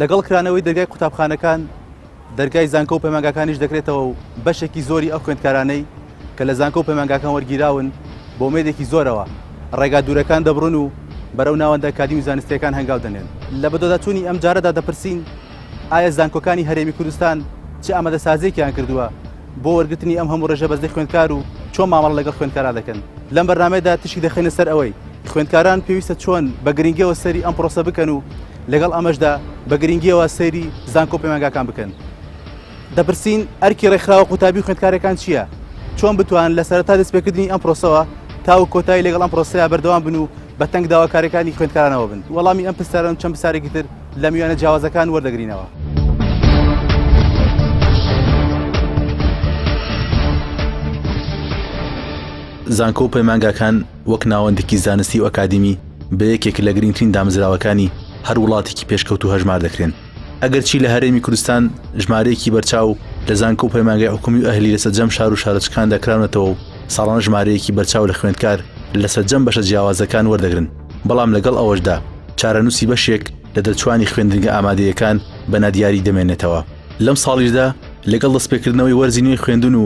لەگەڵ کرانەوەی دەرگای قوتابخانەکان دەرگای زانکۆ و پەیمانگاکانیش دەکرێتەوە و بەشێکی زۆری ئەو خوێندکارانەی کە لە زانکۆ و پەیمانگاکان وەرگیراون بۆ مێدێکی زۆرەوە ڕێگا دوورەکان دەبڕن و بەرەو ناوەندە ئەکادیمی زانستیەکان هەنگاو دەنێن. لە بەدۆداچوونی ئەم جارەدا دەپرسین ئایا زانکۆکانی هەرێمی کوردستان چه ئامادەسازیێکیان کردووە بۆ وەرگرتنی ئەم هەموو ڕێژە بەزدەی خوێندکار و چۆن مامەڵە لەگەڵ خوێندکاران دەکەن. لەم بەرنامەیەدا تشی دەخینە سەر ئەوەی خوێندکاران پێویستە چۆن بە گرنگیەوە سەری ئەم پرۆسە بکەن و لەگەڵ ئەمەشدا بە گرنگیەوە سەیری زانکۆ پەیمانگاکان بکەن. دەپرسین ئەرکی ڕێکخراوە قوتابی خوێندکارەکان چییە؟ چۆن بتوان لە سەرەتا دەستپێکردنی ئەم پرۆسەوە تاو کۆتایی لەگەڵ ئەم پرۆسەیە بەردەوام بن و بە تەنگ داواکاریەکانی خوێندکارانەوە بن. وەڵامی ئەم پرسیاران چەند پرسیارێکی تر لە میوانە جیاوازەکان وەردەگرینەوە. زانکۆ و پەیمانگاکان وەک ناوەندێکی زانستی و ئەکادیمی بە یەکێک لە گرنگترین دامەزراوەکانی هەر وڵاتێکی پێشکەوت و هەژمار دەکرێن. ئەگەرچی لە هەرێمی کوردستان ژمارەیەکی بەرچاو لە زانکۆ و پەیمانگای حکومی و ئەهلی لە سەرجەم شار و شارەچەکان دەکراونەتەوە و ساڵانە ژمارەیەکی بەرچاو لە خوێندکار لە سەرجەم بەشە جیاوازەکان وەردەگرن. بەڵام لەگەڵ ئەوەشدا چارەنووسی بەشێک لە دەرچوانی خوێندنگە ئامادەیەکان بە نادیاری دەمێنێتەوە. لەم ساڵیشدا لەگەڵ دەستپێکردنەوەی وەرزینەوەی خوێندن و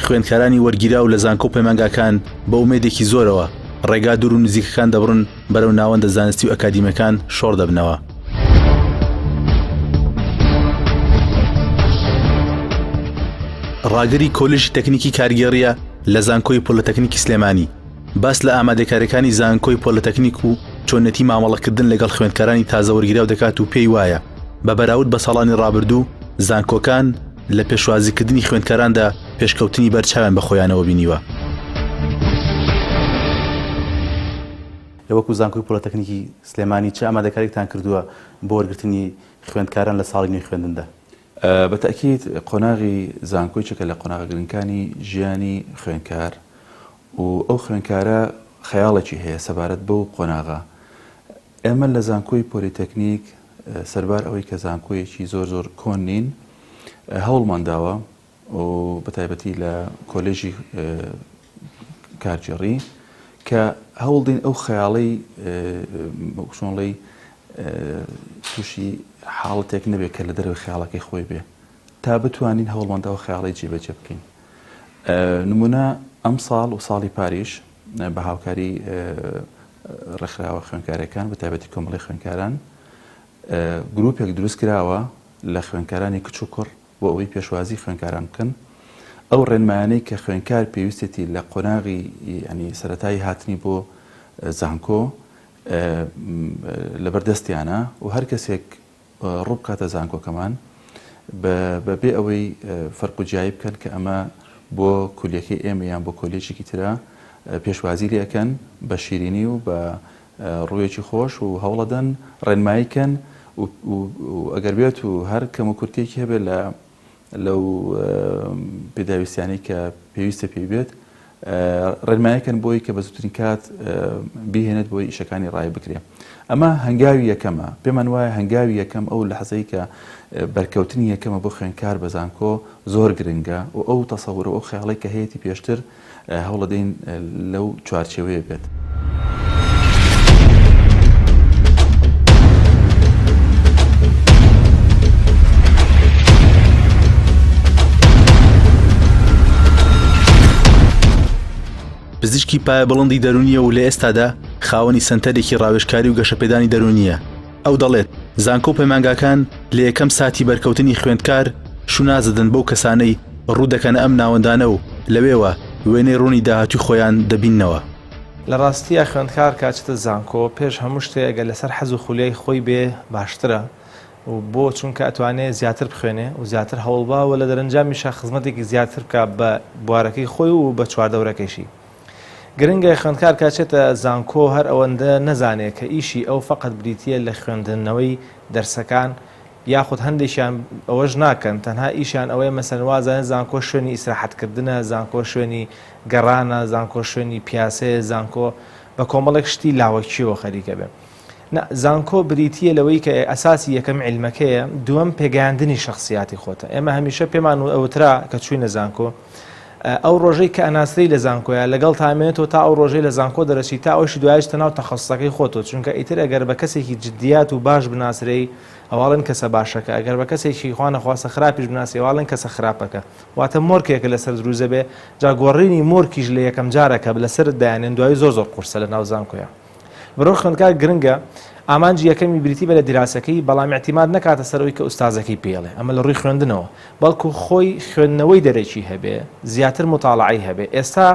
خوێندکارانی وەرگیرا و لە زانکۆ و پەیمانگاکان بە ئومێدێکی زۆرەوە ڕێگا دوور و نزیکەکان دەبڕن بەرەو ناوەندە زانستی و ئەکادیمیەکان شۆڕ دەبنەوە. ڕاگەری کۆلێژی تەکنیکی کارگێڕیە لە زانکۆی پۆلتەکنیکی سلێمانی باس لە ئامادەکاریەکانی زانکۆی پۆلتەکنیک و چۆنەتی مامەڵەکردن لەگەڵ خوێندکارانی تازە وەرگیرا و دەکات و پێی وایە بە بەراورد بە ساڵانی ڕابردوو زانکۆکان لە پێشوازیکردنی خوێندکاراندا پێشکەوتنی بەرچاویان بە خۆیانەوە بینیوە. وەکو زانکۆی پۆلتەکنیکی سلێمانی چه ئامادەکاریتان کردووە بۆ وەرگرتنی خوێندکاران لە ساڵی نوێی خوێندندا؟ بەتەکید قۆناغی زانکۆی چکە لە قۆناغە گرنگەکانی ژیانی خوێندکار و ئەو خوێندکارە خەیاڵێکی هەیە سەبارەت بەو قۆناغا. ئێمە لە زانکۆی پۆلیتەکنیک سەربار ئەوەی کە زانکۆیەکی زۆر کۆن نین هەوڵمانداوە و بەتایبەتی لە کۆلێژی کارگێڕی کە هەوڵدین ئەو خەیاڵەی شۆڵی تووشی حاڵەتێک نەبێت کە لە دەرەوەی خەیاڵەکەی خۆی بێ تا بتوانین هەوڵمانداوە خەیاڵی جێبەجێ بکەین. نمونە ئەم ساڵ و ساڵی پاریش بە هاوکاری ڕێکخراوە خوێندکارەکان بەتایبەتی کۆمەڵی خوێندکاران گروپێک دروست کراوە لە خوێندکارانی کچ و کوڕ بۆ ئەوەی پێشوازی خوێندکاران بکەن. ئەو ڕێنمایانەی کە خوێندکار پێویستێتی لە قۆناغی ینی سەرەتایی هاتنی بۆ زانکۆ لەبەردەستیانە و هەر کەسێک ڕوو بکاتە زانکۆکەمان بەبێ ئەوەی فەرق و جیایی بکەن کە ئەمە بۆ کولەکەی ئێمە یان بۆ کۆلێجێکی ترە پێشوازی لێکەن بە شیرینی و بە ڕوویەکی خۆش و هەوڵەدەن ڕێنماییکەن و ئەگەر بێت و هەر کەم و کورتێکی هەبێت لەو پێداویستیانەی کە پێویستە پێی بێت ڕێنماییکەن بۆی کە بە زووترین کات بیهێنێت بۆی ئیشەکانی ڕای بکرێ. ئەمە هەنگاوی یەکەمە. پێمان وایە هەنگاوی یەکەم ئەو لەحەزەی کە بەرکەوتنی یەکەمە بۆ خوێندکار بە زانکۆ زۆر گرنگە و ئەو تەسەوور و ئەو خەیاڵی کە هەیەی پێشتر هەوڵەدەین لەو چوارچێوەیە بێت. پزیشکی پایە بڵندی دەرونیە و لە ئێستادا خاوەنی سنتەرێکی ڕاوێژکاری و گەشەپێدانی دەرونیە. ئەو دەڵێت زانکۆ و پەیمانگاکان لە یەکەم ساتی بەرکەوتنی خوێندکار شونازدن بەو کەسانەی ڕوو دەکەنە ئەم ناوەندانە و لەوێوە وێنەی ڕوونی داهاتوی خۆیان دەبینەوە. لە ڕاستیە خوێندکار کاچتە زانکۆ پێش هەموو شتێگە لەسەر حەز و خولەی خۆی بێ باشترە و بۆ چونکە ئەتوانێت زیاتر بخوێنێ و زیاتر هەوڵباوە لە دەرەنجامیشە خزمەتێکی زیاتر بکە بە بوارەکەی خۆی و بە چواردەورەکەیشی. گرنگە خوێندکار کاچێتە زانکۆ هەر ئەوەندە نەزانێت کە ئیشی ئەو فقط بریتیە لە خوێندنەوەی دەرسەکان یاخود هەندێکیان ئەوەش ناکەن تەنها ئیشیان ئەوەیە مەسەن وازانە زانکۆ شوێنی ئیسراحەتکردنە، زانکۆ شوێنی گەڕانە، زانکۆ شوێنی پیاسەیە، زانکۆ بە کۆمەڵێک شتی لاوەکیەوە خەریکە بێ. زانکۆ بریتیە لەوەی کە ئەساسی یەکەم عیلمەکەیە، دووەم پێگەیاندنی شخصیاتی خۆتە. ئێمە هەمیشە پێمان ئەوترا کە چوینە زانکۆ ئەو ڕۆژەی کە ئەناسری لە زانکۆیە لەگەڵ تامێنێتەوە تا ئەو ڕۆژەی لە زانکۆ دەرەچی تا ئەوشی دوایشتە ناو تەخەسوسەکەی خۆتەوە، چونکە ئیتر ئەگەر بە کەسێکی جدیات و باش بناسرەی ئەواڵن کەسە باشەکە ئەگەر بە کەسێکی خوا نەخواستە خراپیش بناسی ئەواڵن کەسە خراپەکە واتە مۆرکێکە لەسەر دروزە بێ جاگۆڕینی مۆرکیش لە یەکەم جارەکە لەسەر دایانێن دوای زۆر قورسە لە ناو زانکۆیە بڕۆ خوێندکار گرنگە ئامانجی یەکەمی بریتی بە لە دیراسەکەی بەڵام احتیماد نکاتە سەرەوەی کە ئوستازەکەی پێڵێ ئەمە لە ڕووی خوێندنەوە بەڵکو خۆی خوێندنەوەی دەرەکی هەبێ زیاتر مطالعی هەبێ ئێستا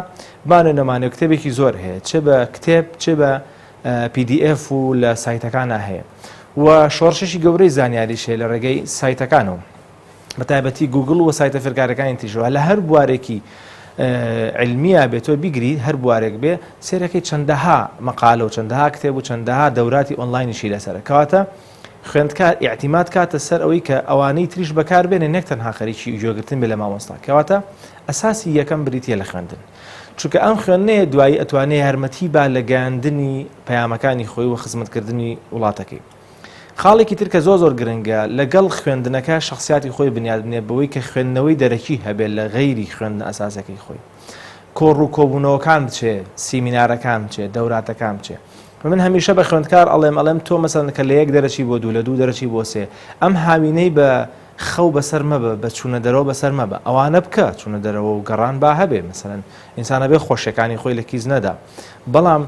بانە نەمانێ کتێبێکی زۆر هەیە چ بە کتێب چ بە PDF و لە سایتەکانە هەیە و شۆڕشەشی گەورەی زانیاریش هەیە لە ڕێگەی سایتەکانەوە بەتایبەتی گوگل و سایتە فێرکارەکانی تیژەوە لە هەر بوارێکی علمیە بێت تۆ بیگریت هەر بوارێک بێ سێرەکەی چەندەها مەقالە و چەندەها کتێب و چەندەها دەوراتی ئۆنلاینیشی لەسەرە کەواتە خوێندکار ئیعتیماد کاتە سەر ئەوەی کە ئەوانەی تریش بەکاربێنێ نەک تەنها خەریکی گوێگرتن بێ لە مامۆستا کەواتە ئەساسی یەکەم بریتە لە خوێندن چونکە ئەم خوێندنەیە دوایی ئەتوانێت یارمەتی با لە گەیاندنی پەیامەکانی خۆی و خزمەتکردنی وڵاتەکەی خاڵێکی تر کە زۆر گرنگە لەگەڵ خوێندنەکە شخصیاتی خۆی بنیادبنێ بەوەی کە خوێندنەوەی دەرەکی هەبێت لە غەیری خوێندن ئەساسەکەی خۆی کۆڕ و کۆبوونەوەکان بچێ سیمینارەکان بچێ دەوراتەکان بچێ من هەمیشە بە خوێندکار ئەڵێم تۆ مەسەڵەن کە لە یەک دەرەچی بۆ دوو لە دوو دەرەچی بۆ سێ ئەم هاوینەی بە خەو بەسەر مەبە بە چوونە دەرەوە بەسەر مەبە ئەوانە بکە چوونە دەرەوە و گەڕان با هەبێ مەسەڵەن ئینسانە بێ خۆشیەکانی خۆی لە کیز نەدا بەڵام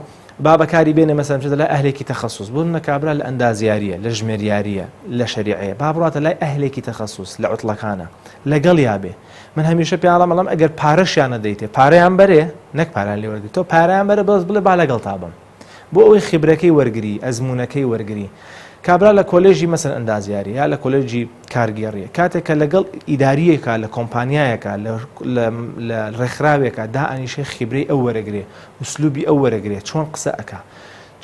با بەکاری بێنێ مەسەڵەن بچێتە لای ئەهلێکی تەخەسوس بۆ نەکابرا لە ئەندازیاریە لە ژمێریاریە لە شەریعەیە با بڕاتە لای ئەهلێکی تەخەسوس لە عوتڵەکانە لەگەڵ یابێ من هەمیشە پیاڵم ئەڵەم ئەگەر پارەشیانە دەیتێ پارەیان بەرێ نەک پاران لێ وەرگری تۆ پارەیان بەرە بەس بڵێ با لەگەڵ تابم بۆ ئەوەی خبرەکەی وەرگری ئەزمونونەکەی وەرگری کابرا لە کۆلێژی مەسەن ئەندازیاری یا لە کۆلێژی کارگێڕیە کاتێککە لەگەڵ ئیداریەکە لە کۆمپانیایەکە لە ڕێکخراوێکە دائانیشەی خبرەی ئەو وەرەگرێ وسلوبی ئەو وەرەگرێت چۆن قسە ئەکا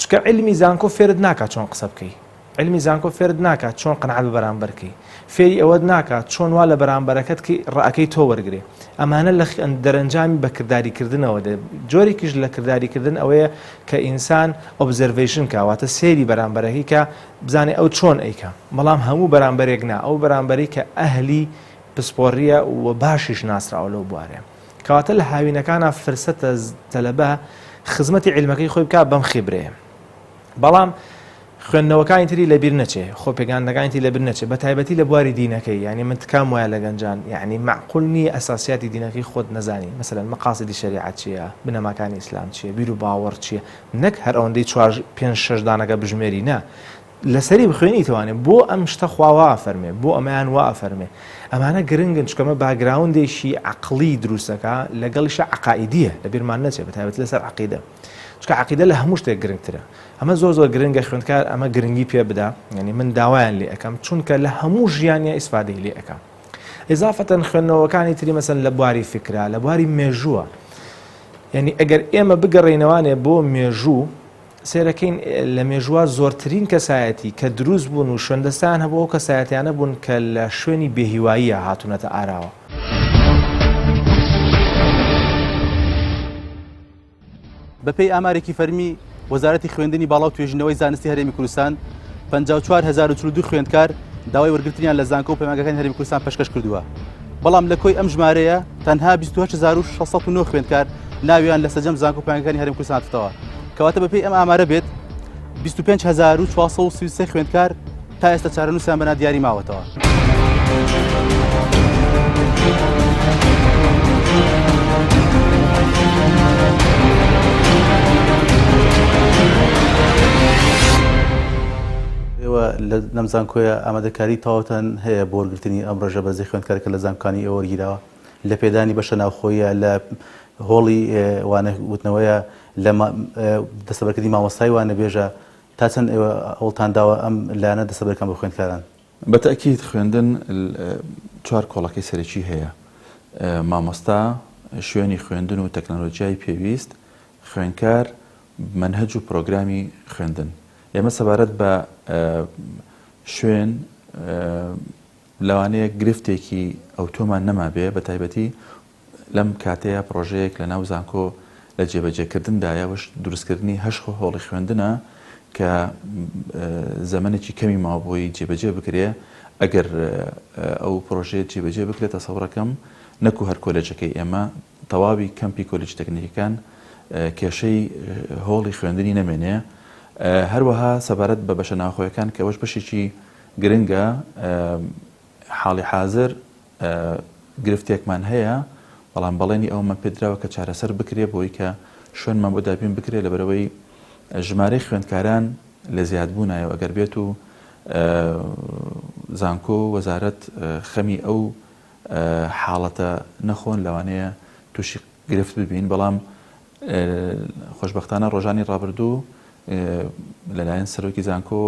چکە علمی زانکۆ فێرت ناکات چۆن قسە بکەی علمی زانکۆ فێرت ناکات چۆن قەنەعەت بە بەرامبەرکەی فێری ئەوەت ناکات چۆن وا لە بەرامبەرەکەت ڕائەکەی تۆ وەرگرێ ئەمانە لە دەرەنجامی بە کرداریکردنەوە دێ جۆرێکیش لە کرداریکردن ئەوەیە کە ئینسان ئۆبزەرویشن کاواتە سێری بەرامبەرەکەی کە بزانێ ئەو چۆن ئەیکە بەڵام هەموو بەرامبەرێک نا ئەو بەرامبەری کە ئەهلی پسپۆڕیە و باشیش ناسراوە لەو بوارێ کەواتە لە هاوینەکانە فرسەتە تەلەبە خزمەتی علمەکەی خۆی بکات بەم خبرەیە بەڵام خوێندنەوەکانی تری لەبیر نەچێ خۆ پێگاندەکانی تری لەبیر نەچێت بە تایبەتی لە بواری دینەکەی یعنی من تکام وایە لە گەنجان یعنی معقول نییە ئەساسیاتی دینەکەی خۆت نەزانی مەسەلەن مەقاصدی شەریعەت چییە بنەماکانی ئیسلام چییە بیر و باوەڕ چییە نەک هەر ئەوەندەی 4-5-6 دانەکە بژمێری نا لەسەری بخوێنی توانێت بۆ ئەم شتە خواوا فەرمێ بۆ ئەمەیان وا فەرمێ ئەمانە گرنگن چکەمە باگراوندێکی عقلی دروستەکە لەگەڵیشە عقائیدیە لەبیرمان نەچێت بە تایبەتی لەسەر عقیدە چکە عقیدە لە هەموو شتێک گرنگترە ئەمە زۆر گرنگە خوێندکار ئەمە گرنگی پێ بدا یعنی من داوایان لێ ئەەکەم چونکە لە هەموو ژیانیا ئیسفادەی لێ ئەەکەم ئضافەتەن خوێندنەوەکانی تری مەسەن لە بواری فکرا لە بواری مێژووە یعنی ئەگەر ئێمە بگەڕێنەوانێ بۆ مێژوو سێرەکەین لە مێژووە زۆرترین کەسایەتی کە دروست بوون و شوێندەستان هەبوو کەسایەتیانە بوون کە لە شوێنی بێهیواییە هاتوونەتە ئاراوە بەپێی ئامارێکی فەرمی وەزارەتی خوێندنی باڵا و توێژینەوەی زانستی هەرێمی کوردستان 54,042 خوێندکار داوای وەرگرتنیان لە زانکۆ و پەیمانگەکانی هەرێمی کوردستان پێشکەش کردووە بەڵام لە کۆی ئەم ژمارەیە تەنها 28,609 خوێندکار ناویان لە سەرجەم زانکۆ و پەیمانگەکانی هەرێمی کوردستان هاتووە کەواتە بەپێی ئەم ئامارە بێت 25,433 خوێندکار تا ئێستا چارەنووسیان بەنا دیاری ماوەتەوە. لەم زانکۆیە ئامادەکاری تەواوەتەن هەیە بۆ وەرگرتنی ئەم ڕۆژە بەرزەی خوێندکارێکە لە زانکۆکانی ئێوە وەرگیراوە لە پێدانی بەشە ناوخۆیە لە هۆڵی وانە وتنەوەیە لە دەستەبەرکردنی مامۆستای وانە بێژە تا چەند ئێوە ئەوڵتان داوە ئەم لایەنە دەستەبەرەکان بە خوێندکاران؟ بەتەکید خوێندن 4 کۆڵەکەی سەرەکی هەیە مامۆستا شوێنی خوێندن و تەکنۆلۆژیای پێویست خوێندکار منهەج و پرۆگرامی خوێندن ئێمە سەبارەت بە شوێن لەوانەیە گرفتێکی ئەوتۆمان نەما بێ بە تایبەتی لەم کاتەیە پرۆژەیەک لە ناو زانکۆ لە جێبەجێکردندایە وش دروستکردنی 8 هۆڵی خوێندنە کە زەمانێکی کەمی ماوەبووی جێبەجێ بکرێ ئەگەر ئەو پرۆژەیە جێبەجێ بکرێت تەسەوڕەکەم نەکو هەر کۆلێجەکەی ئێمە تەواوی کەمپی کۆلێج تەکنیکەکان کێشەی هۆڵی خوێندنی نەمێنێ هەروەها سەبارەت بە بەشە ناوخۆیەکان کە ئەوەش بەشێکی گرنگە حاڵی حاضر گرفتێکمان هەیە بەڵام بەڵێنی ئەومان پێدراوە کە چارەسەر بکرێ بۆی کە شوێنمان بۆ دابین بکرێ لەبەرەوەی ژمارەی خوێندکاران لە زیادبوونایە ئەگەر بێت و زانکۆ وەزارەت خەمی ئەو حاڵەتە نەخۆن لەوانەیە تووشی گرفت ببین بەڵام خۆشبەختانە ڕۆژانی ڕابردوو لەلایەن سەرۆکی زانکۆ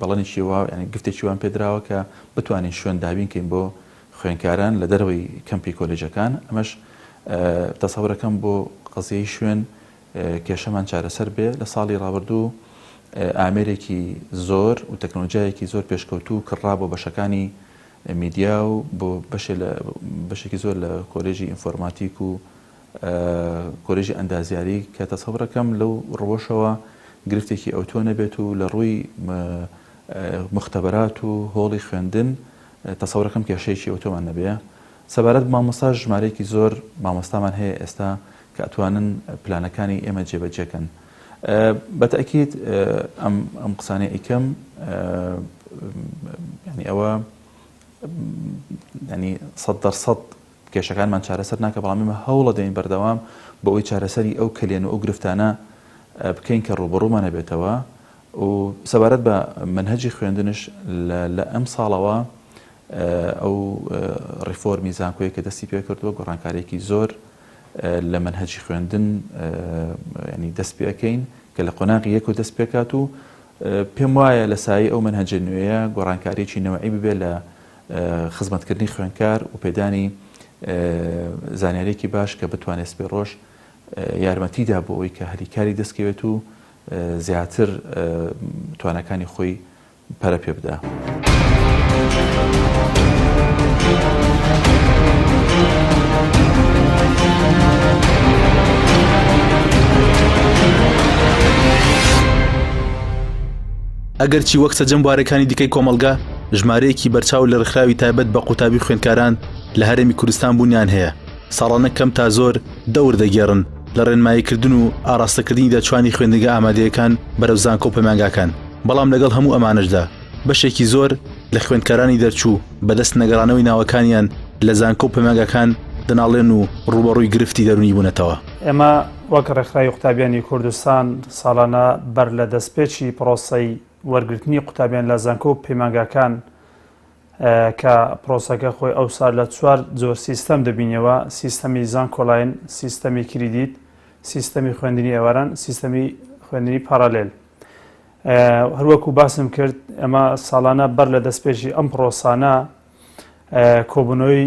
بەڵێنێکی وا ینی گفتێکی وان پێدراوە کە بتوانین شوێن دابینکەین بۆ خوێندکاران لە دەرەوەی کەمپی کۆلێجەکان ئەمەش تەسەورەکەم بۆ قەزیەی شوێن کێشەمان چارەسەر بێ لە ساڵی ڕابردوو ئامێرێکی زۆر و تەکنۆلۆژیایەکی زۆر پێشکەوتوو کڕا بۆ بەشەکانی میدیا و بۆ بەشێکی زۆر لە کۆلێژی ئینفۆرماتیک و کۆلێژی ئەندازیاری کە تەسەورەکەم لەو ڕۆژەوە گرفتێکی ئەوتۆ نەبێت و لە ڕووی مختبەرات و هۆڵی خوێندن تەسەورەکەم کێشەیەکی ئەوتۆمان نەبێ سەبارەت مامۆستا ژمارەیەکی زۆر مامۆستامان هەیە ئێستا کە ئەتوانن پلانەکانی ئێمە جێبەجێکەن بەتەکید ئەم قسانەی ئیکەم ینی ئەوە ینی 100% کێشەکانمان چارەسەر ناکە بەڵام ئێمە هەوڵە دەین بەردەوام بۆ ئەوی چارەسەری ئەو کلێن و ئەو گرفتانە بکەین کە ڕوبەڕوومانە بێتەوە و سەبارەت بە منهەجی خوێندنش لە ئەم ساڵەوە ئەو ڕیفۆرمی زانکۆیە کە دەستی پێ کردووە گۆڕانکاریێکی زۆر لە منهەجی خوێندن ینی دەست پێەکەین کە لە قۆناغی یەک و دەست پێکات و پێم وایە لە سایی ئەو منهەجە نوێیە گۆڕانکاریێکی نەوەعی ببێت لە خزمەتکردنی خوێندکار و پێدانی زانیاریێکی باش کە بتوانێت سپێ ڕۆژ یارمەتیدا بۆ ئەوی کە هەریکاری دەستکەوێت و زیاتر توانەکانی خۆی پەرە پێ بدە. ئەگەرچی وەک سەجەم بوارەکانی دیکەی کۆمەڵگا ژمارەیەکی بەرچاو لە ڕێکخراوی تایبەت بە قوتابی خوێندکاران لە هەرێمی کوردستان بوونیان هەیە ساڵانە کەم تا زۆر دەور دەگێڕن لە ڕێنماییکردن و ئاراستەکردنی دەچوانی خوێندنگە ئامادەیەکان بەرەو زانکۆ و پەیمانگاکان بەڵام لەگەڵ هەموو ئەمانشدا بەشێکی زۆر لە خوێندکارانی دەرچوو بەدەست نەگەڕانەوەی ناوەکانیان لە زانکۆ و پەیمانگاکان دەناڵێن و ڕوبەڕووی گرفتی دەرونی بوونەتەوە. ئێمە وەک ڕێکخراوی قوتابیانی کوردستان ساڵانە بەر لە دەستپێکی پرۆسەی وەرگرتنی قوتابیان لە زانکۆ و پەیمانگاکان کە پرۆسەکە خۆی ئەو سال لە 4 جۆر سیستەم دەبینەوە سیستەمی زانکۆلاین، سیستەمی کریدیت، سیستەمی خوێندنی ئێواران، سیستەمی خوێندنی پارالێل. هەروەکو باسم کرد ئەمە ساڵانە بەر لە دەستپێکی ئەم پرۆسانە کۆبوونەوەی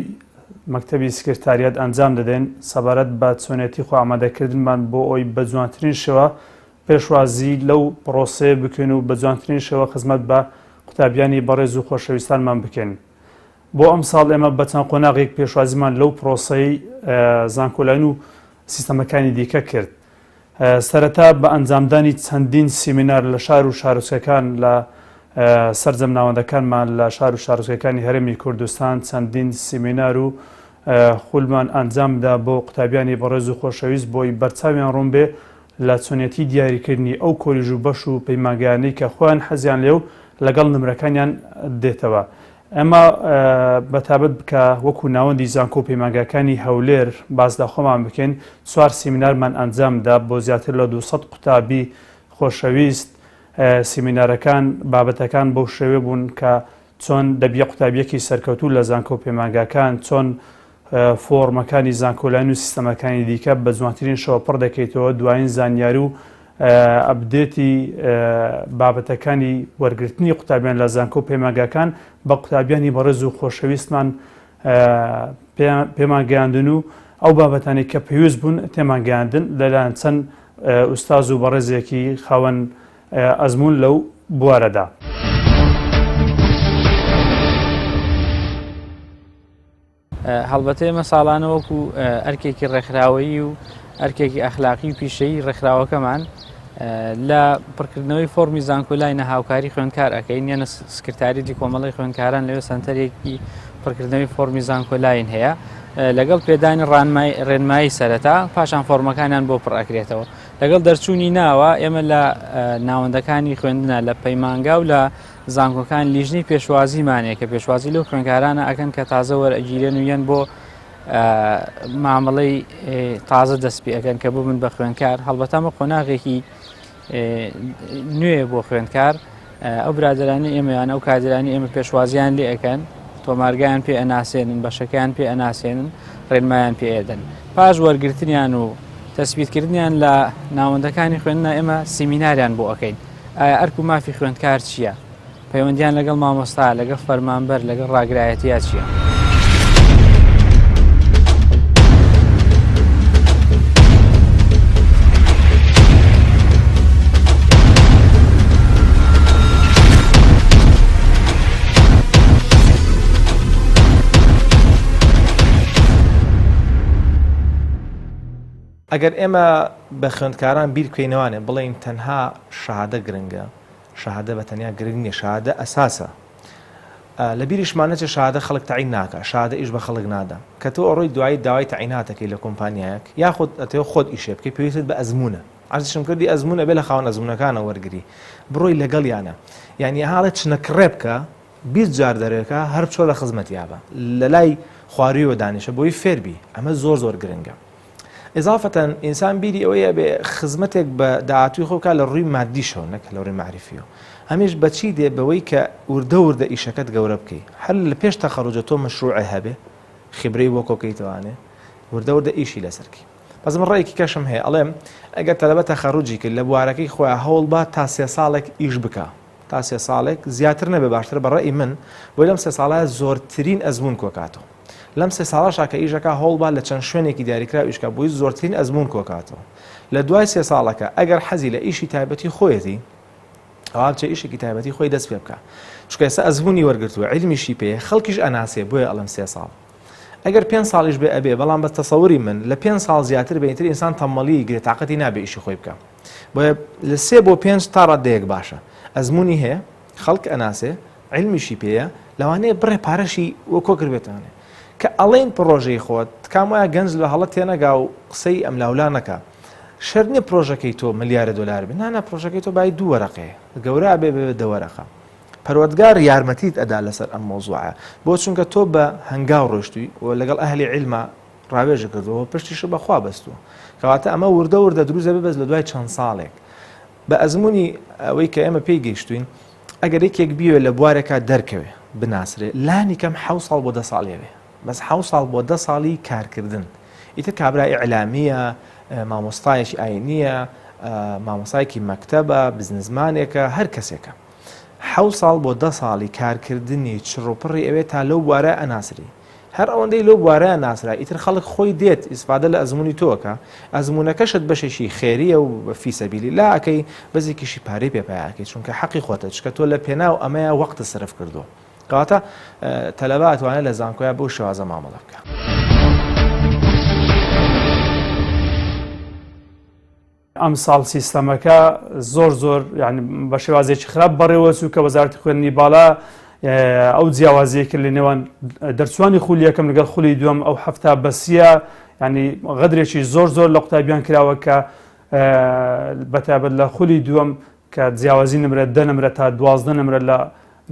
مەکتەبی سکرتاریات ئەنجام دەدەن سەبارەت بە چۆنێتی خۆ ئامادەکردنمان بۆ ئەوی بە جوانترین شێوە پێشوازی لەو پرۆسەیە بکەین و بە جوانترین شێوە خزمەت بە قوتابیانی بەڕێز و خۆشەویستانمان بکەین. بۆ ئەم ساڵ ئێمە بە چەند قۆناغێک پێشوازیمان لەو پرۆسەی زانکۆلاین و سیستەمەکانی دیکە کرد. سەرەتا بە ئەنجامدانی چەندین سیمینار لە شار و شارۆچکەکان لە سەرجەم ناوەندەکانمان لە شار و شارۆچکەکانی هەرێمی کوردستان چەندین سیمینار و خولمان ئەنجامدا بۆ قوتابیانی بەڕێز و خۆشەویست بۆی بەرچاویان ڕوون بێ لە چۆنێتی دیاریکردنی ئەو کۆلیژ و بەش و پەیمانگەیانەی کە خۆیان حەزیان لێو لەگەڵ نمرەکانیان دێتەوە. ئەمە بەتابەت بکە وەکو ناوەندی زانکۆ و پەیمانگاکانی هەولێر بازدا خۆمان بکەین 4 سیمینارمان ئەنجامدا بۆ زیاتر لە 200 قوتابی خۆشەویست. سیمینارەکان بابەتەکان بەو شێوێ بوون کە چۆن دەبیە قوتابیەکی سەرکەوتوو لە زانکۆ و پەیمانگاکان چۆن فۆرمەکانی زانکۆلاین و سیستەمەکانی دیکە بە جوانترین شەوە پڕ دەکەیتەوە دوایین زانیاری و ئەپدێتی بابەتەکانی وەرگرتنی قوتابیان لە زانکۆ و پەیمانگاکان بە قوتابیانی بەڕێز و خۆشەویستمان پێمان گەیاندن و ئەو بابەتانی کە پێویست بوون تێمان گەیاندن لەلایەن چەند ئوستاز و بەڕێزێکی خاوەن ئەزمون لەو بوارەدا. هەڵبەتە ئێمە ساڵانە وەکو ئەرکێکی ڕێکخراوەیی و ئەرکێکی ئەخلاقی و پیشەیی ڕێکخراوەکەمان لە پڕکردنەوەی فۆرمی زانکۆلاینە هاوکاری خوێندکار ئەەکەین یانە سکرتاریی کۆمەڵی خوێندکاران لەوێ سنتەرێکی پڕکردنەوەی فۆرمی زانکۆلاین هەیە لەگەڵ پێدانی ڕێنمایی سەرەتا پاشان فۆرمەکانیان بۆ پڕئەکرێتەوە لەگەڵ دەرچوونی ناوە ئێمە لە ناوەندەکانی خوێندنە لە پەیمانگا و لە زانکۆکان لیژنەی پێشوازیمانەیە کە پێشوازی لەو خوێنکارانە ئەکەن کە تازە وەرئەگیرێن و یەن بۆ مامەڵەی تازە دەستپی ئەەکەن کە ببن بە خوێنکار. هەڵبەتەمە قۆناغێکی نوێ بۆ خوێنکار. ئەو برادرانی ئێمەیان ئەو کادرانی ئێمە پێشوازیان لێ ئەەکەن، تۆمارگیان پێ ئەناسێنن، بەشەکان پێ ئەناسێنن، ڕێنمایان پێ ئێدەن. پاش وەرگرتنیان و تەسبیتکردنیان لە ناوەندەکانی خوێندنە ئێمە سیمیناریان بۆ ئەەکەین. ئایا ئەرک و مافی خوێندکار چییە؟ پەیوەندیان لەگەڵ مامۆستا، لەگەڵ فەرمانبەر، لەگەڵ ڕاگرایەتیە چییە؟ ئەگەر ئێمە بە خوێندکاران بیرکەینەوانێ بڵێین تەنها شەهادە گرنگە، شەهادە بە تەنیا گرنگ نیە، شەهادە ئەساسە. لە بیریشمانە چه شەهادە خەڵک تەعین ناکە، شەهادە ئیش بە خەڵک نادا، کە تۆ ئەڕۆی دوایی داوای تەعیناتەکەی لە کۆمپانیایەک یاخود ئەتەوە خۆت ئیشێ بکەی پێویستت بە ئەزمونە. عەرزیشم کردی ئەزمونە بێ لە خاوەن ئەزمونەکانە وەرگری بڕۆی لەگەڵیانە، یعنی هاڵێت چنەکڕێ بکە 20 جار دەرێکە هەر بچۆ لە خزمەتیابە لە لای خواریوە دانیشە بۆی فێربی. ئەمە زۆر زۆر گرنگە. ئضافەتەن ئینسان بیری ئەوەیە بێ خزمەتێک بە داهاتووی خۆکە لە ڕووی مادیشەوە نەک لە ڕووی معریفیەوە. هەمیش بەچی دێ بەوەی کە وردە وردە ئیشەکەت گەورە بکەی. هەر لە پێش تەخەڕوجە تۆ مەشروعە هەبێ خیبرەی بۆ کۆکەیتوانێ وردە وردە ئیشی لەسەرکی. بەس من ڕێیەکی کەشم هەیە ئەڵێم ئەگەر تەلەبە تەخەڕوجی کرد لە بوارەکەی خۆیان هەوڵ با تا 3 ساڵێک ئیش بکە، تا 3 ساڵێک زیاتر نەبێ باشتر بە ڕێی من بۆی لەم 3 ساڵە زۆرترین ئەزمون کۆکاتەوە. لەم 3 ساڵەشا کە ئیژەکە هەوڵبا لە چەند شوێنێکی دیاریکرا ئیشکە بۆی زۆرترین ئەزمون کۆکاتەوە. لە دوای 3 ساڵەکە ئەگەر حەزی لە ئیشی تایبەتی خۆیەتی ئەوە بچێ ئیشێکی تایبەتی خۆی دەست پێ بکە، چونکە ئێستا ئەزمونی وەرگرتووە عیلمیشی پێ خەڵکیش ئەناسێ بۆیە ئەڵەم 3 ساڵ. ئەگەر 5 ساڵیش بێ ئەبێ بەڵام بە تەسەووری من لە 5 ساڵ زیاتر بێتتر ئینسان تەمەڵی گرێت تااقەتی نابێ ئیشی خۆی بکە. بۆیە لە 3 بۆ 5 تا ڕادەیەک باشە. ئەزمونی هەیە خەڵک ئەناسێ عیلمیشی پێیە لەوانەیە بڕێ پارەشی وە کۆکر بێتوانێ کە ئەڵێن پرۆژەی خۆت تکام وایە گەنج لە هەڵەت تێنەگا و قسەی ئەم لاولا نەکە. شەرت نییە پرۆژەکەی تۆ ملیارە دلار بێ، نانە پرۆژەکەی تۆ باید 2 وەرەقەیە گەورە بێ بێ 2 وەرەقە. پەروەردگار یارمەتیت ئەدا لەسەر ئەم مۆزوعە بۆ چونکە تۆ بە هەنگاو ڕۆشتووی و لەگەڵ ئەهلی عیلما ڕاوێژە کردەوە پشتیشە بەخوا بەستووە، کەواتە ئەمە وردە وردە دروزە ببەست لە دوای چەند ساڵێک. بە ئەزمموی ئەوەی کە ئێمە پێی گەیشتوین ئەگەر یەکێک بیوێ لە بوارێکە دەرکەوێ بناسرێ لانی کەم 7 ساڵ بۆ 10 ساڵێوێ، بەس 7 ساڵ بۆ 10 ساڵی کارکردن. ئیتر کابرای ئیعلامیە، مامۆستایەکی ئاینیە، مامۆستایەکی مەکتەبە، بزنسمانێکە، هەر کەسێکە 7 ساڵ بۆ 10 ساڵی کارکردنی چڕۆپڕی ئەوێ تا لەو بوارە ئەناسری. هەر ئەوەندەی لەو بوارە ئەناسرا ئیتر خەڵک خۆی دێت ئیسفادە لە ئەزمموی تۆکە، ئەزممونەکەشت بەشێکی خێریە و فی سەبیلی لا ئەەکەی بەزێکیشی پارەی پێپایەکەی چونکە حەقی خۆتە چکە تۆ لە پێناو ئەمەیە وەقتە سرف کردووە. کەواتە تەلەبە ئەتوانێت لە زانکۆیە بەو شێوازە مامەڵە بکە. ئەم ساڵ سیستەمەکە زۆر ینی بە شێوازێکی خراپ بەڕێوەچوو کە وەزارەتی خوێندنی باڵا ئەو جیاوازیەکە لە نێوان دەرچوانی خولی یەکەم لەگەڵ خولی دووەم ئەو هەفتە بەسیە، ینی غەدرێکی زۆر لە قوتابیان کراوە کە بەتابەت لە خولی دووەم کە جیاوازی نمرە 10 نمرە تا 12 نمرە لە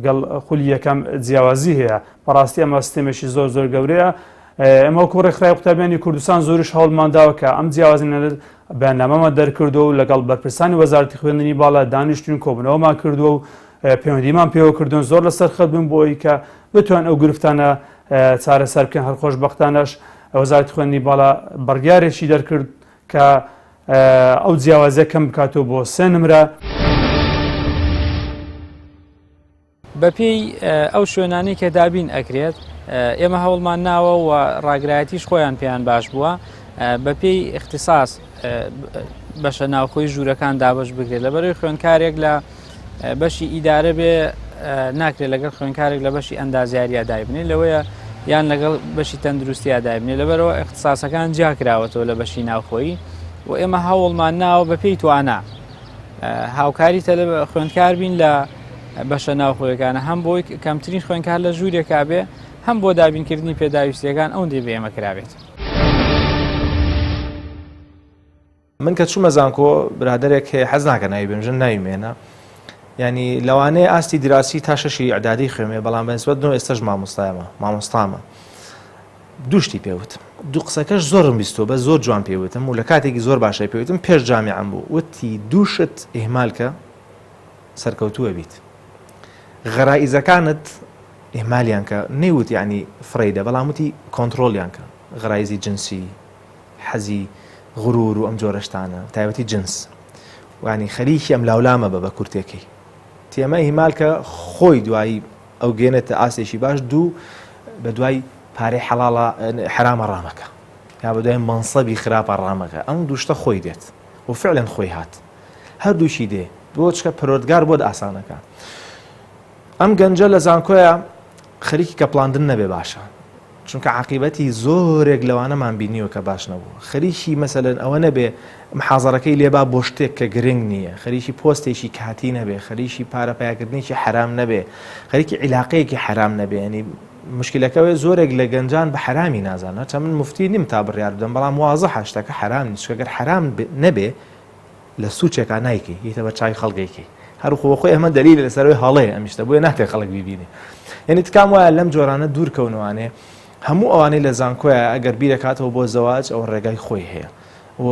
گەڵ خولی یەکەم جیاوازی هەیە. بەڕاستی ئەمە سیستێمێکی زۆر گەورەیە. ئەمە وەکو ڕێکخراوی قوتابیانی کوردستان زۆریش هەوڵمانداوە کە ئەم جیاوازی بەنامەمە دەرکردو و لەگەڵ بەرپرسانی وەزارەتی خوێندنی باڵا دانیشتوین کۆبنەوەمان کردووە و پەیوەندیمان پێوە کردوون زۆر لەسەر خەت بوون بۆی کە بتوان ئەو گرفتانە چارەسەر بکەن. هەر خۆشبەختانەش وەزارەتی خوێندنی باڵا بەڕیارێکی دەرکرد کە ئەو جیاوازیە کەم بکاتەوە بۆ 3 نمرە. بەپێی ئەو شوێنانی کە دابین ئەکرێت ئێمە هەوڵمان ناوە و ڕاگرایەتیش خۆیان پێیان باش بووە بەپێی اختصاص بەشە ناوخۆی ژوورەکان دابش بکرێت لەبەرەوەی خوێندکارێک لە بەشی ئیدارە بێ ناکرێت لەگەڵ خوێندکارێک لە بەشی ئەندازیاریە دایبنێ لەوەیە یان لەگەڵ بەشی تەندروستیا دایبنێ لەبەرەوە اختصاسەکان جاکراوەتەوە لە بەشی ناوخۆیی و ئێمە هەوڵمان ناوە بەپێی توانە هاوکاری تەلە خوێندکار بین لە بەشە ناوخۆیەکانە هەم بۆی کەمترین خوێندکار لە ژوورێکا بێ هەم بۆ دابینکردنی پێداویستیەکان ئەوەندەی بە ئێمە کرابێت. من کە چوومە زانکۆ برادێک هەیە حەز ناکە ناوی بێنژن ناویمێنە ینی لەوانەیە ئاستی دراسی تا شەشی عدادی خوێمێ بەڵام بەنسبەتەوە ئێستاش مامۆستامە دوشتی پێوتم دوو قسەکەش زۆرم بیستۆ بە زۆر جوان پێوتم و لە کاتێکی زۆر باشای پێوتم پێش جامیعەم بوو وتی دووشت ئیهمالکە سەرکەوتووە بیت غەرائیزەکانت ئیهمالیان کە نەیوت یعنی فڕیدە بەڵام وتی کۆنتترۆلیان کە غەرایزی جنسی حەزی غرور و ئەم جۆرەشتانە تایبەتی جنس وانی خەریکی ئەم لاولامە بە کورتێکی تێمە هیمالکە خۆی دوایی ئەو گێنێتە ئاسێکی باش دوو بە دوای پارەی حەڵاڵە حرامە ڕامەکە یا بە دوای مەنسەبی خراپە ڕامەکە ئەم دووشتە خۆی دێت و فعلەن خۆی هات هەردووشی دێ بۆ چکە پەروەردگار بۆت ئاسانەکە ئەم گەنجە لە زانکۆیە خەریکی کەپڵاندن نەبێ باشە چونکە عاقیبەتی زۆرێک لەوانەمان بینیوە کە باش نەبوو خەریکی مەسەلەن ئەوە نەبێ محازەرەکەی لێبا بۆ شتێک کە گرنگ نییە خەریکی پۆستێکی کاتی نەبێ خەریکی پارەپایکردنیی حرام نەبێ خەریکی عیلاقەیەکی حرام نەبێ ینی مشکلەکەوێ زۆرێک لە گەنجان بە حرامی نازانە چە من مفتی نیم تا بڕیار بدەم بەڵام وازە هاشتەکە حرام نیست ئەگەر حرام نەبێ لە سوچێکا نایکەی هیتە بە چای خەڵگەیکی هەروخۆخۆی ئەمە دلیل لەسەرەوەی هەڵەیە ئەمیشتە بۆیە ناتێ خەڵک بیبینێ یعنی تکام وایە لەم جۆرانە دوورکەونەوانێ هەموو ئەوانەی لە زانکۆیە ئەگەر بیرەکاتەوە بۆ زەواج ئەو ڕێگای خۆی هەیە و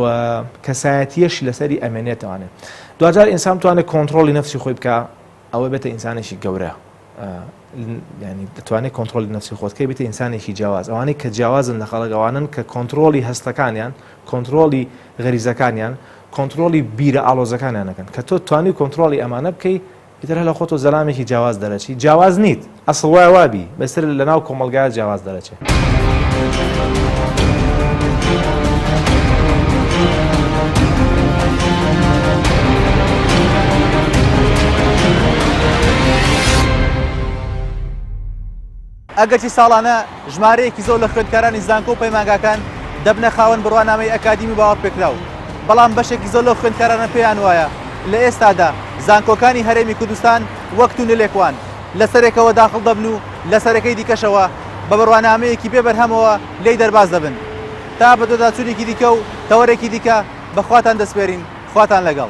کەسایەتیەش لەسەری ئەمێنێتوانێت دوجار ئینسان توانێت کۆنتترۆلی نفسی خۆی بکە ئەوە بێتە ئینسانێکی گەورە ینی دەتوانێت کۆنتترۆلی نفسی خۆتکەی بێتە ئینسانێکی جیاواز ئەوانەی کە جیاوازن لە خەڵکەوانن کە کۆنتترۆلی هەستەکانیان کۆنتترۆلی غەریزەکانیان کۆنتترۆلی بیرە ئالۆزەکانیانەکەن کە تۆ توانی کۆنتترۆلی ئەمانە بکەی ئیتر لە خۆتۆ زەلامێکی جیاواز دەرەچی جیاواز نیت ئەسڵ وای وابی بەسەر لە ناو کۆمەلگایە جیاواز دەرەچێت ئەگەرچی ساڵانە ژمارەیەکی زۆر لە خوێندکارانی زانکۆ و پەیمانگاکان دەبنە خاوەن بڕوانامەی ئەکادیمی باوەڕ پێکراو بەڵام بەشێکی زۆر لە خوێندکارانە پێیان وایە لە ئێستادا زانکۆکانی هەرێمی کوردستان وەک تونلێکوان لەسەرێکەوە داخڵ دەبن و لەسەرەکەی دیکەشەوە بە بڕوانامەیەکی بێبەرهەمەوە لێی دەرباز دەبن تا بە دۆداچوونێکی دیکە و تەوەرێکی دیکە بەخواتان دەسپێرین خواتان لەگەڵ